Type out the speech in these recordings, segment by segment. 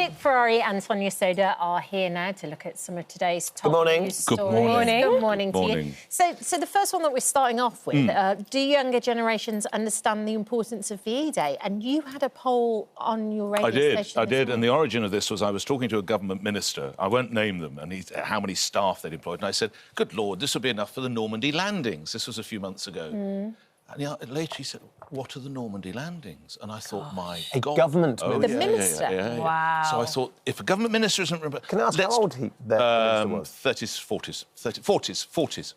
Nick, Ferrari and Sonia Sodha are here now to look at some of today's top news stories. Good morning. Good morning to you. So the first one that we're starting off with, do younger generations understand the importance of VE Day? And you had a poll on your radio station. I did, and the origin of this was I was talking to a government minister, I won't name them, and how many staff they'd employed, and I said, good Lord, this would be enough for the Normandy landings. This was a few months ago. And later he said, what are the Normandy landings? And I thought, my God. A government minister? The minister? Yeah. Wow. So I thought, if a government minister isn't... Can I ask how old the minister was? 30s,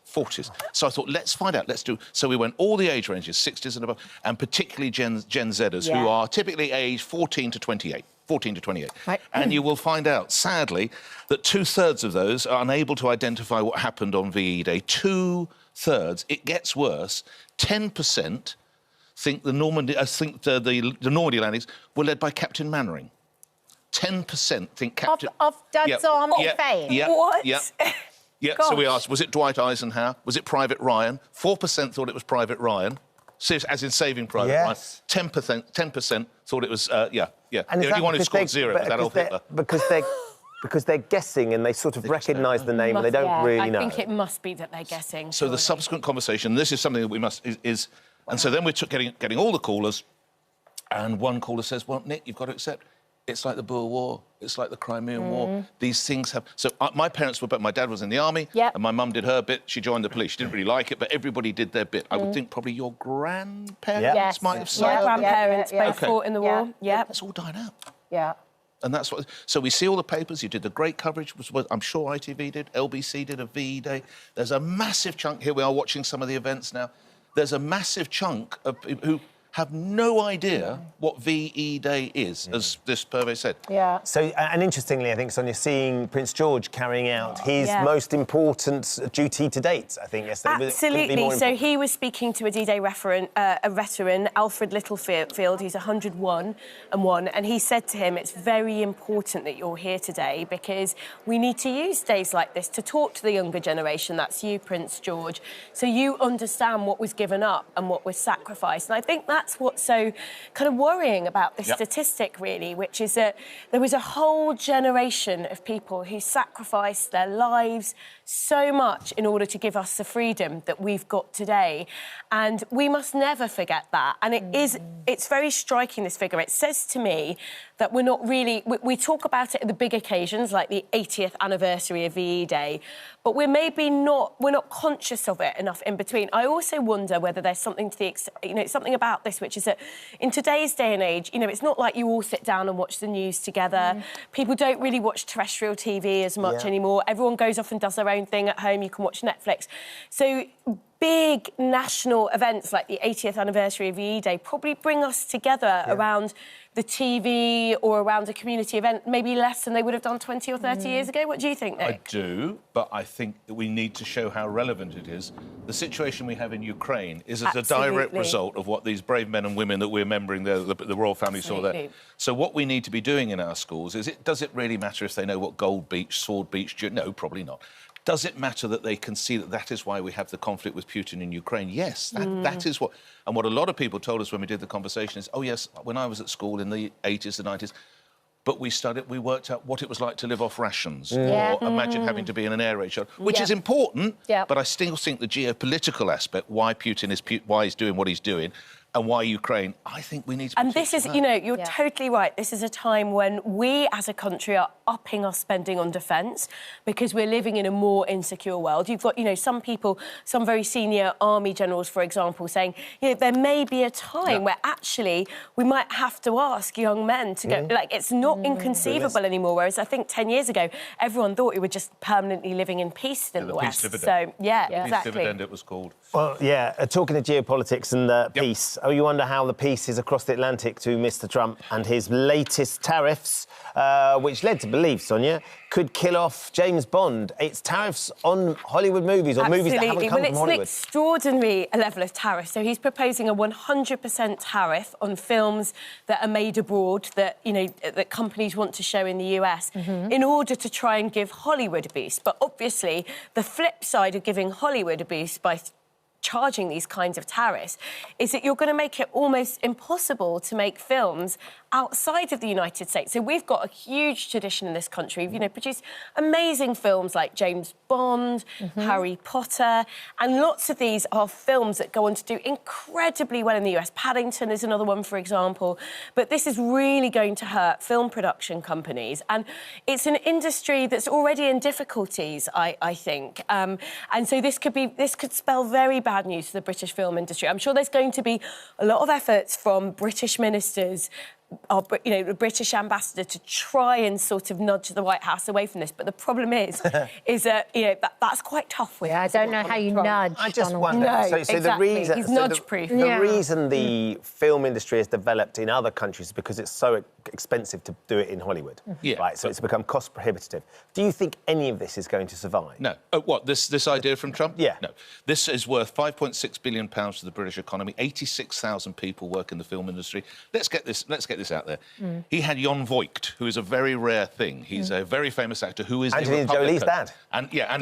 40s. So I thought, let's find out, let's do... So we went all the age ranges, 60s and above, and particularly Gen Zers, who are typically aged 14 to 28. 14 to 28. Right. And you will find out, sadly, that 2/3 of those are unable to identify what happened on VE Day. 2/3. It gets worse. 10% think the Normandy landings were led by Captain Mannering. 10% think Captain... Of Dad's Army fame? What? Yeah. So we asked, was it Dwight Eisenhower? Was it Private Ryan? 4% thought it was Private Ryan. As in Saving Private Ryan. 10% thought it was, And the only one who scored zero was Adolf Hitler. Because they're guessing and they sort of recognise the name and they don't really know. I think it must be that they're guessing. So the subsequent conversation, this is something that we must... And so then we're getting all the callers, and one caller says, well, Nick, you've got to accept, it's like the Boer War, it's like the Crimean War. These things have... So my parents were... My dad was in the army, and my mum did her bit. She joined the police. She didn't really like it, but everybody did their bit. I would think probably your grandparents might have My grandparents both fought in the war. Yeah. That's all died out. Yeah. And that's what... So we see all the papers. You did the great coverage. I'm sure ITV did. LBC did a VE Day. There's a massive chunk... Here we are watching some of the events now. There's a massive chunk of people who have no idea what VE Day is, as this survey said. Yeah. So, and interestingly, I think, Sonia, seeing Prince George carrying out his most important duty to date, I think, yesterday. Absolutely. So he was speaking to a D-Day a veteran, Alfred Littlefield, who's 101, and he said to him, it's very important that you're here today because we need to use days like this to talk to the younger generation, that's you, Prince George, so you understand what was given up and what was sacrificed. And I think that's what's so kind of worrying about this statistic, really, which is that there was a whole generation of people who sacrificed their lives so much in order to give us the freedom that we've got today. And we must never forget that. And it's very striking, this figure. It says to me that we're not really... We talk about it at the big occasions, like the 80th anniversary of VE Day, but we're not conscious of it enough in between. I also wonder whether there's something to something about this, which is that in today's day and age, it's not like you all sit down and watch the news together. People don't really watch terrestrial TV as much anymore. Everyone goes off and does their own thing at home. You can watch Netflix. So big national events like the 80th anniversary of VE Day probably bring us together around the TV or around a community event, maybe less than they would have done 20 or 30 years ago. What do you think, Nick? I do, but I think that we need to show how relevant it is. The situation we have in Ukraine is as a direct result of what these brave men and women that we're remembering, the royal family saw there. So what we need to be doing in our schools is, does it really matter if they know what Gold Beach, Sword Beach... No, probably not. Does it matter that they can see that is why we have the conflict with Putin in Ukraine? Yes, that is what... And what a lot of people told us when we did the conversation is, oh, yes, when I was at school in the 80s, the 90s, but we worked out what it was like to live off rations or imagine having to be in an air raid shelter, which is important, but I still think the geopolitical aspect, why he's doing what he's doing, and why Ukraine, I think we need to... And this is, you're totally right. This is a time when we, as a country, are upping our spending on defence because we're living in a more insecure world. You've got, some people, some very senior army generals, for example, saying, there may be a time where actually we might have to ask young men to go... Like, it's not inconceivable anymore, whereas I think 10 years ago, everyone thought we were just permanently living in peace in the West. Peace dividend. So, exactly. Peace dividend, it was called. Well, talking to geopolitics and peace, you wonder how the peace is across the Atlantic to Mr Trump and his latest tariffs, which led to believe, Sonia, could kill off James Bond. It's tariffs on Hollywood movies or movies that haven't come from Hollywood. It's an extraordinary level of tariff. So he's proposing a 100% tariff on films that are made abroad, that, that companies want to show in the US, in order to try and give Hollywood a boost. But obviously, the flip side of giving Hollywood a boost by charging these kinds of tariffs is that you're going to make it almost impossible to make films outside of the United States. So we've got a huge tradition in this country. We've, produced amazing films like James Bond, Harry Potter, and lots of these are films that go on to do incredibly well in the US. Paddington is another one, for example. But this is really going to hurt film production companies. And it's an industry that's already in difficulties, I think. And so this could spell very bad news for the British film industry. I'm sure there's going to be a lot of efforts from British ministers, the British ambassador, to try and sort of nudge the White House away from this. But the problem is that that's quite tough. I don't know how you nudge. I just Donald. wonder. No, So exactly. the reason He's nudge-proof. The reason the film industry has developed in other countries is because it's so expensive to do it in Hollywood. Yeah. Right. So it's become cost prohibitive. Do you think any of this is going to survive? No. What, this idea from Trump? Yeah. No. This is worth £5.6 billion to the British economy. 86,000 people work in the film industry. Let's get this out there. He had Jon Voight, who is a very rare thing. He's a very famous actor who is Angelina a Republican. Jolie's dad.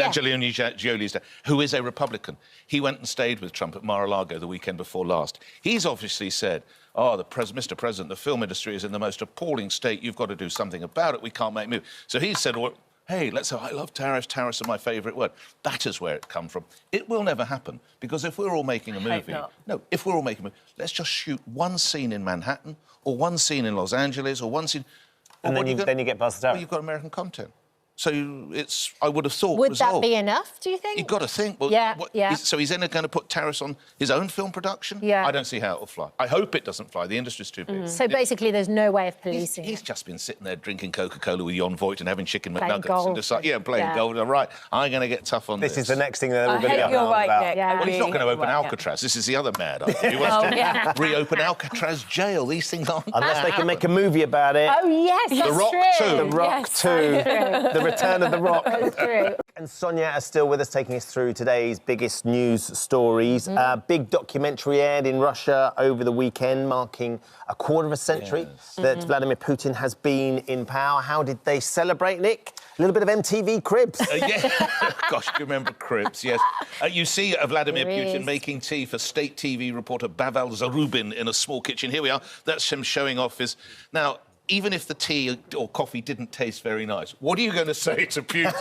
Angelina Jolie's dad, who is a Republican. He went and stayed with Trump at Mar-a-Lago the weekend before last. He's obviously said, Mr. President, the film industry is in the most appalling state. You've got to do something about it. We can't make moves. So he said, well, hey, I love tariffs. Tariffs are my favourite word. That is where it come from. It will never happen, because if we're all making a movie... if we're all making a movie, let's just shoot one scene in Manhattan or one scene in Los Angeles or one scene... And then you get busted out. Well, you've got American content. So I would have thought... Would that be enough, do you think? You've got to think. Well, so he's then going to put tariffs on his own film production? Yeah. I don't see how it will fly. I hope it doesn't fly. The industry's too big. So basically there's no way of policing He's just been sitting there drinking Coca-Cola with Jon Voight and having chicken Playing McNuggets golf. and deciding, playing golf. Right, I'm going to get tough on this. This is the next thing that we're going to get You're on right, about. Nick. Yeah. Well, he's not going to open Alcatraz. This is the other mad idea. He wants to reopen Alcatraz jail. These things aren't... Unless they can make a movie about it. Oh, yes, that's The Rock true. 2. The Rock 2. The Return of the Rock. That's true. And Sonia is still with us, taking us through today's biggest news stories. Big documentary aired in Russia over the weekend, marking a quarter of a century that Vladimir Putin has been in power. How did they celebrate, Nick? A little bit of MTV Cribs. Gosh, you remember Cribs, yes. You see Vladimir Putin making tea for state TV reporter Pavel Zarubin in a small kitchen. Here we are. That's him showing off his... Now, even if the tea or coffee didn't taste very nice, what are you going to say to Putin?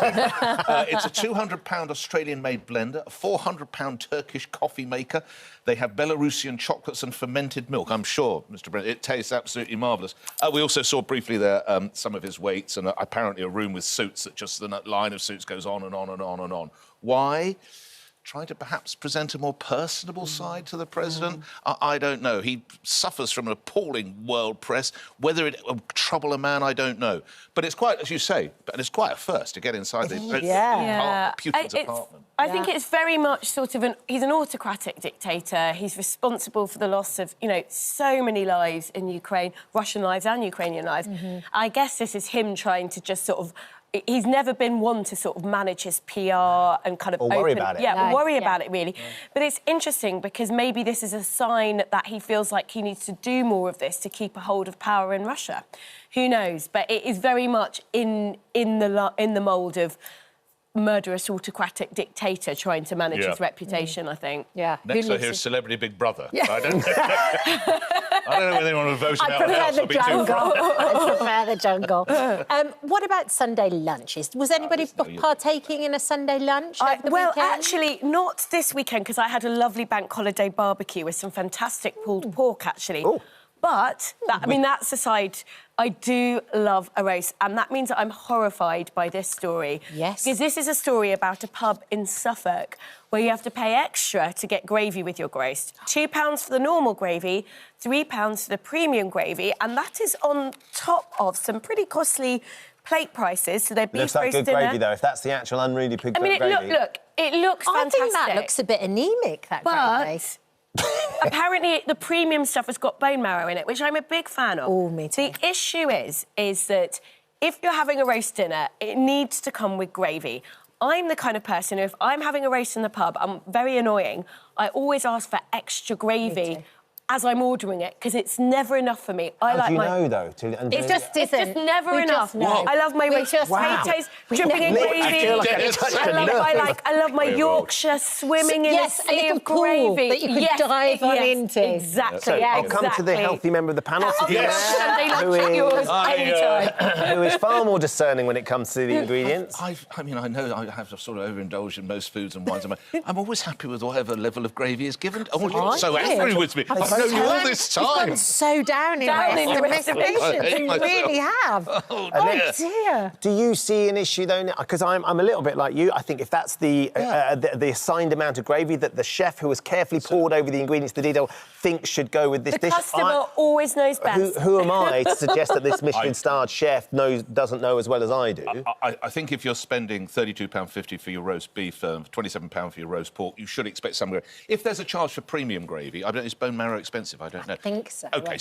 It's a £200 Australian-made blender, a £400 Turkish coffee maker. They have Belarusian chocolates and fermented milk. I'm sure, Mr. Brent, it tastes absolutely marvellous. We also saw briefly there some of his weights and apparently a room with suits that just the line of suits goes on and on and on and on. Why? Trying to perhaps present a more personable side to the president? I don't know. He suffers from an appalling world press. Whether it will trouble a man, I don't know. But it's quite, as you say, and it's quite a first to get inside Putin's apartment. I think it's very much sort of he's an autocratic dictator. He's responsible for the loss of, so many lives in Ukraine, Russian lives and Ukrainian lives. I guess this is him trying to just sort of... He's never been one to sort of manage his PR and kind of worry about it. Worry about it, really. But it's interesting because maybe this is a sign that he feels like he needs to do more of this to keep a hold of power in Russia. Who knows? But it is very much in the mould of murderous autocratic dictator trying to manage his reputation, I think. Yeah. Next I hear Celebrity Big Brother. Yeah. I don't know whether anyone would vote him out of the house. I prefer the jungle. What about Sunday lunches? Was anybody partaking in a Sunday lunch over the weekend? Actually, not this weekend, because I had a lovely bank holiday barbecue with some fantastic pulled pork, actually. Ooh. But, that's aside, I do love a roast, and that means that I'm horrified by this story. Yes. Because this is a story about a pub in Suffolk where you have to pay extra to get gravy with your roast. £2 for the normal gravy, £3 for the premium gravy, and that is on top of some pretty costly plate prices. So they're beef looks like roast good gravy, though, if that's the actual unruly pig gravy. It looks fantastic. I think that looks a bit anemic, that gravy. Apparently, the premium stuff has got bone marrow in it, which I'm a big fan of. Oh, me too. The issue is that if you're having a roast dinner, it needs to come with gravy. I'm the kind of person who, if I'm having a roast in the pub, I'm very annoying. I always ask for extra gravy as I'm ordering it, because it's never enough for me. How do you know, though? It's just never enough. know. I love my roast potatoes, dripping in gravy. I love my Yorkshire swimming in a sea of gravy. That you could dive on into. Exactly. So I'll come to the healthy member of the panel. Sunday lunch yours anytime. Who is far more discerning when it comes to the ingredients. I mean, I know I have sort of overindulged in most foods and wines. I'm always happy with whatever level of gravy is given. Oh, you're so angry with me. I've known you all this time. You've gone so down in your estimation. You really have. Oh, dear. Do you see an issue, though? Because I'm a little bit like you. I think if that's the assigned amount of gravy that the chef who has carefully poured over the ingredients, the detail, thinks should go with this dish... The customer always knows best. Who am I to suggest that this Michelin-starred chef doesn't know as well as I do? I think if you're spending £32.50 for your roast beef, £27 for your roast pork, you should expect some gravy. If there's a charge for premium gravy, I don't know, is bone marrow expensive? I don't know. I think so. OK,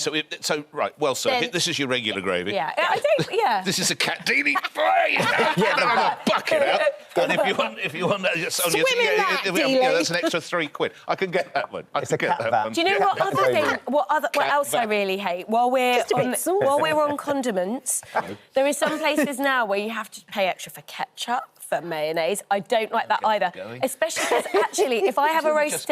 right, well, sir, this is your regular gravy. Yeah, I think, yeah. This is a Catini fry. Get a bucket out. And if you want that, that's an extra £3. I can get that one. It's a cat van. Do you know what else I really hate? While we're on condiments, there are some places now where you have to pay extra for ketchup, for mayonnaise. I don't like that either. Especially because actually, if I have a roast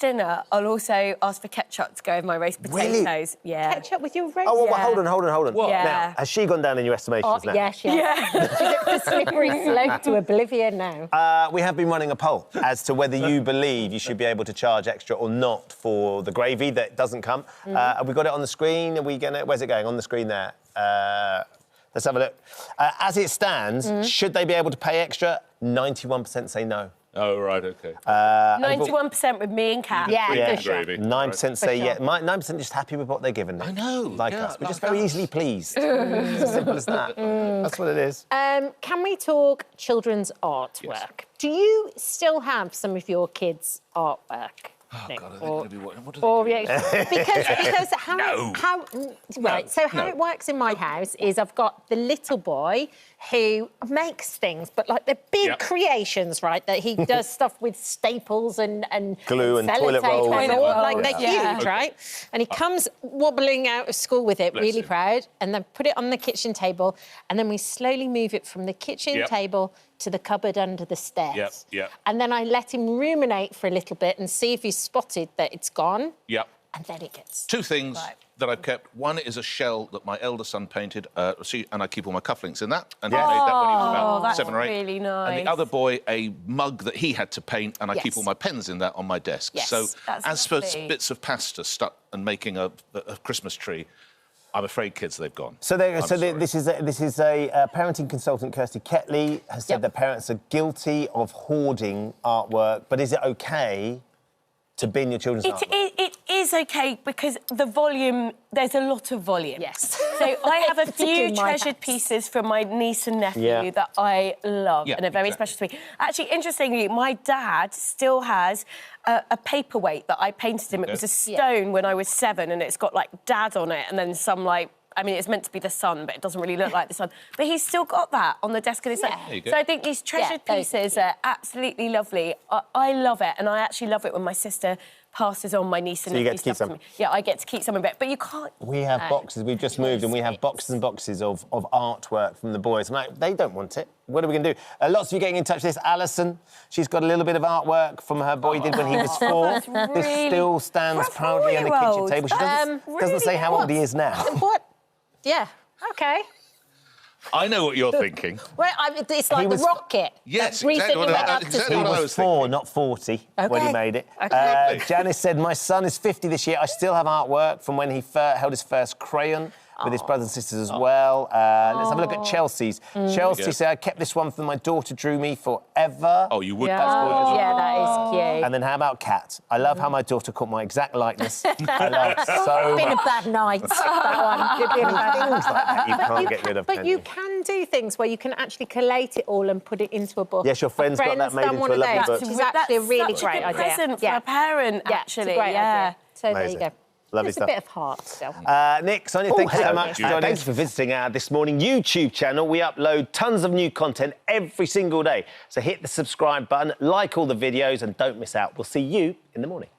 dinner, I'll also ask for ketchup to go over my roast potatoes. Really? Yeah. Ketchup with your roast? Oh, well, hold on. What? Yeah. Now, has she gone down in your estimations now? Yes. The slippery slope to oblivion now. We have been running a poll as to whether you believe you should be able to charge extra or not for the gravy that doesn't come. Have we got it on the screen? Where's it going? On the screen there. Let's have a look. As it stands, should they be able to pay extra? 91% say no. Oh, right, OK. 91% with me and Kat. Yeah, for sure. 9% say yeah. 9% just happy with what they're given. I know. Like us. We're just very easily pleased. It's as simple as that. That's what it is. Can we talk children's artwork? Yes. Do you still have some of your kids' artwork? Oh, God, are they going to be what do they do? Because how it works in my house is I've got the little boy who makes things, but like they're big creations, right? That he does stuff with staples and glue and toilet roll. Like they're huge, right? And he comes wobbling out of school with it, really proud, and then put it on the kitchen table, and then we slowly move it from the kitchen table to the cupboard under the stairs. And then I let him ruminate for a little bit and see if he's spotted that it's gone. And then it gets... Two things that I've kept. One is a shell that my elder son painted, and I keep all my cufflinks in that. And he made that when he was about 7 or 8. Really nice. And the other boy, a mug that he had to paint, and I keep all my pens in that on my desk. So as for bits of pasta stuck and making a Christmas tree, I'm afraid, kids, they've gone. This is a parenting consultant, Kirsty Ketley, has said that parents are guilty of hoarding artwork, but is it OK to bin your children's artwork? It is OK because the volume, there's a lot of volume. Yes. So I have a few treasured pieces from my niece and nephew that I love and are very special to me. Actually, interestingly, my dad still has a paperweight that I painted him. It was a stone when I was 7, and it's got, like, Dad on it and then some, like... I mean, it's meant to be the sun, but it doesn't really look like the sun. But he's still got that on the desk of his son. So I think these treasured pieces are absolutely lovely. I love it, and I actually love it when my sister passes on my niece and nephew get to keep stuff to me. Yeah, I get to keep some of it, but you can't... We have boxes. We've just moved, and we have boxes and boxes of artwork from the boys. I'm like, they don't want it. What are we going to do? Lots of you getting in touch with this. Alison, she's got a little bit of artwork from her boy did when he was 4. This still stands proudly on the kitchen table. She doesn't say how old he is now. What? Yeah, OK. I know what you're thinking. Well, it's like the rocket. Yes, exactly what I was 4, not 40, when he made it. Janice said, my son is 50 this year. I still have artwork from when he held his first crayon with his brothers and sisters as well. Let's have a look at Chelsea's. Chelsea said, I kept this one for my daughter drew me forever. Oh, you would? That's gorgeous. Yeah, that is cute. And then how about Kat? I love how my daughter caught my exact likeness. I love so Been a bad night, that one. Been a bad things like that you can't get rid of, But you can do things where you can actually collate it all and put it into a book. Yes, your friend's got that made into a lovely book. Which is actually a really great idea. Present for a parent, actually. It's a great idea. So there you go. Lovely Just stuff. a bit of heart still. Nick, Sonia, thank you so much. Thank you for visiting our This Morning YouTube channel. We upload tons of new content every single day. So hit the subscribe button, like all the videos, and don't miss out. We'll see you in the morning.